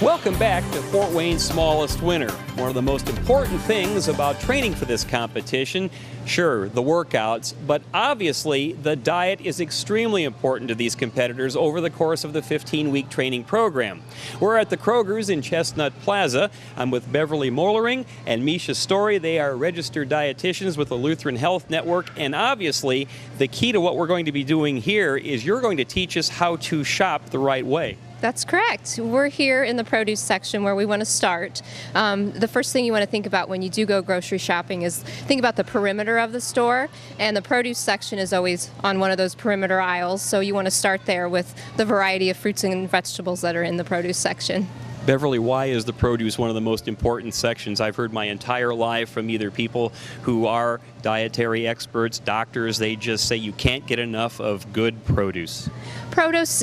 Welcome back to Fort Wayne's Smallest Winner. One of the most important things about training for this competition, sure, the workouts, but obviously the diet is extremely important to these competitors over the course of the 15-week training program. We're at the Kroger's in Chestnut Plaza. I'm with Beverly Mollering and Misha Story. They are registered dietitians with the Lutheran Health Network, and obviously the key to what we're going to be doing here is you're going to teach us how to shop the right way. That's correct. We're here in the produce section where we want to start. The first thing you want to think about when you do go grocery shopping is think about the perimeter of the store, and the produce section is always on one of those perimeter aisles, so you want to start there with the variety of fruits and vegetables that are in the produce section. Beverly, why is the produce one of the most important sections? I've heard my entire life from either people who are dietary experts, doctors, they just say you can't get enough of good produce. Produce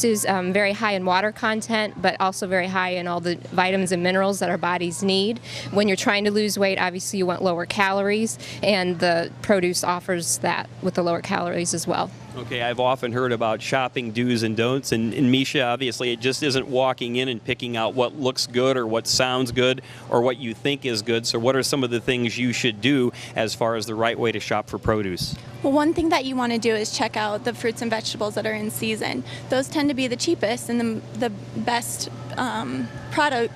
is very high in water content, but also very high in all the vitamins and minerals that our bodies need. When you're trying to lose weight, obviously you want lower calories, and the produce offers that with the lower calories as well. Okay, I've often heard about shopping do's and don'ts, and Misha, obviously it just isn't walking in and picking out what looks good or what sounds good or what you think is good. So what are some of the things you should do as far as the right way to shop for produce? Well, one thing that you want to do is check out the fruits and vegetables that are in season. Those tend to be the cheapest and the best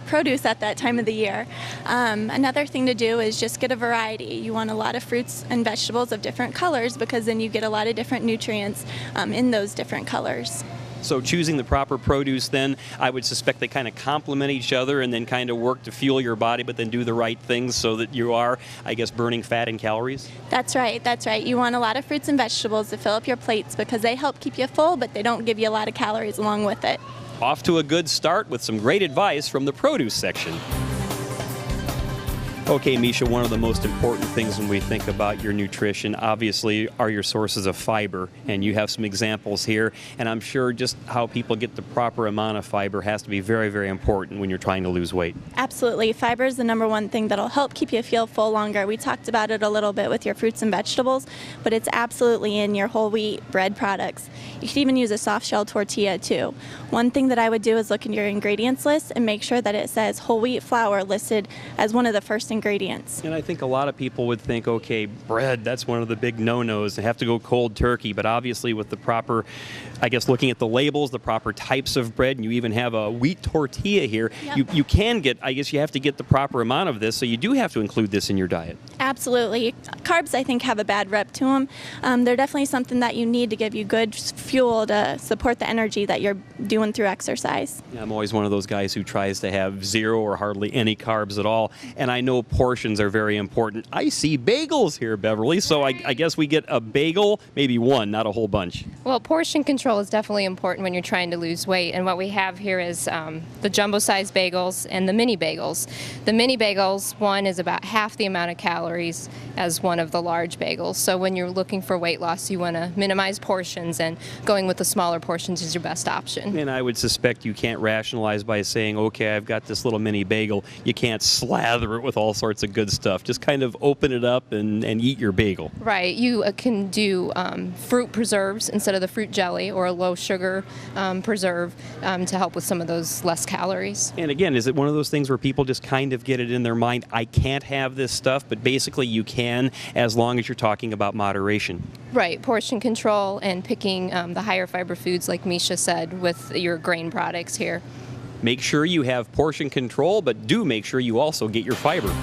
produce at that time of the year. Another thing to do is just get a variety. You want a lot of fruits and vegetables of different colors because then you get a lot of different nutrients in those different colors. So choosing the proper produce then, I would suspect they kind of complement each other and then kind of work to fuel your body, but then do the right things so that you are, I guess, burning fat and calories? That's right, that's right. You want a lot of fruits and vegetables to fill up your plates because they help keep you full, but they don't give you a lot of calories along with it. Off to a good start with some great advice from the produce section. Okay, Misha, one of the most important things when we think about your nutrition, obviously, are your sources of fiber. And you have some examples here. And I'm sure just how people get the proper amount of fiber has to be very, very important when you're trying to lose weight. Absolutely. Fiber is the number one thing that'll help keep you feel full longer. We talked about it a little bit with your fruits and vegetables, but it's absolutely in your whole wheat bread products. You could even use a soft shell tortilla too. One thing that I would do is look in your ingredients list and make sure that it says whole wheat flour listed as one of the first ingredients. And I think a lot of people would think, okay, bread, that's one of the big no-nos. They have to go cold turkey, but obviously with the proper, I guess, looking at the labels, the proper types of bread, and you even have a wheat tortilla here, Yep. you can get, I guess you have to get the proper amount of this, so you do have to include this in your diet. Absolutely. Carbs, I think, have a bad rep to them. They're definitely something that you need to give you good fuel to support the energy that you're doing through exercise. Yeah, I'm always one of those guys who tries to have zero or hardly any carbs at all, and I know portions are very important. I see bagels here, Beverly, so I guess we get a bagel, maybe one, not a whole bunch. Well, portion control is definitely important when you're trying to lose weight, and what we have here is the jumbo-sized bagels and the mini bagels. The mini bagels, one is about half the amount of calories as one of the large bagels, so when you're looking for weight loss, you want to minimize portions, and going with the smaller portions is your best option. And I would suspect you can't rationalize by saying, okay, I've got this little mini bagel. You can't slather it with all sorts of good stuff. Just kind of open it up and eat your bagel. Right. You can do fruit preserves instead of the fruit jelly, or a low sugar preserve to help with some of those less calories. And again, is it one of those things where people just kind of get it in their mind, I can't have this stuff, but basically you can, as long as you're talking about moderation? Right. Portion control and picking the higher fiber foods, like Misha said, with your grain products here. Make sure you have portion control, but do make sure you also get your fiber.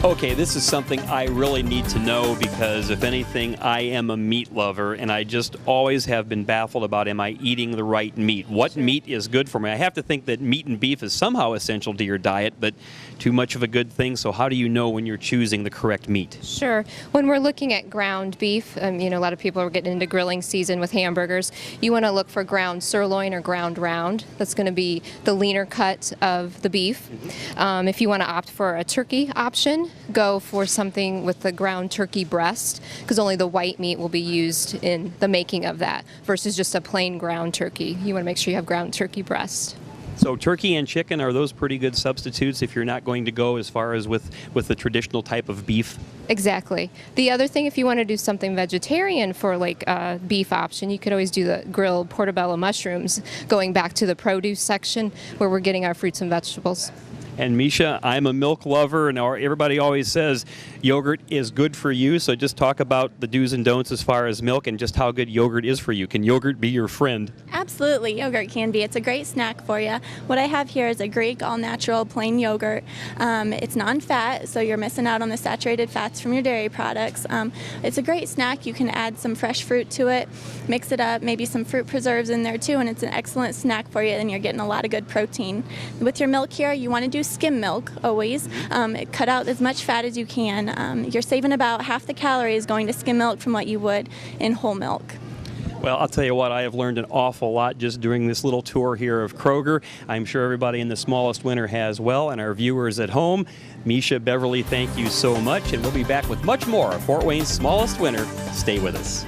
Okay, this is something I really need to know because, if anything, I am a meat lover, and I just always have been baffled about, am I eating the right meat? What meat is good for me? I have to think that meat and beef is somehow essential to your diet, but too much of a good thing, so how do you know when you're choosing the correct meat? Sure. When we're looking at ground beef, a lot of people are getting into grilling season with hamburgers. You want to look for ground sirloin or ground round. That's going to be the leaner cut of the beef. If you want to opt for a turkey option, go for something with the ground turkey breast, because only the white meat will be used in the making of that versus just a plain ground turkey. You want to make sure you have ground turkey breast. So turkey and chicken, are those pretty good substitutes if you're not going to go as far as with the traditional type of beef? Exactly. The other thing, if you want to do something vegetarian for like a beef option, you could always do the grilled portobello mushrooms, going back to the produce section where we're getting our fruits and vegetables. And Misha, I'm a milk lover, and everybody always says yogurt is good for you. So just talk about the do's and don'ts as far as milk and just how good yogurt is for you. Can yogurt be your friend? Absolutely, yogurt can be. It's a great snack for you. What I have here is a Greek all-natural plain yogurt. It's non-fat, so you're missing out on the saturated fats from your dairy products. It's a great snack. You can add some fresh fruit to it, mix it up, maybe some fruit preserves in there too, and it's an excellent snack for you, and you're getting a lot of good protein. With your milk here, you want to do skim milk always. Cut out as much fat as you can. You're saving about half the calories going to skim milk from what you would in whole milk. Well, I'll tell you what, I have learned an awful lot just doing this little tour here of Kroger. I'm sure everybody in the smallest winner has well, and our viewers at home. Misha, Beverly, thank you so much, and we'll be back with much more of Fort Wayne's Smallest Winner. Stay with us.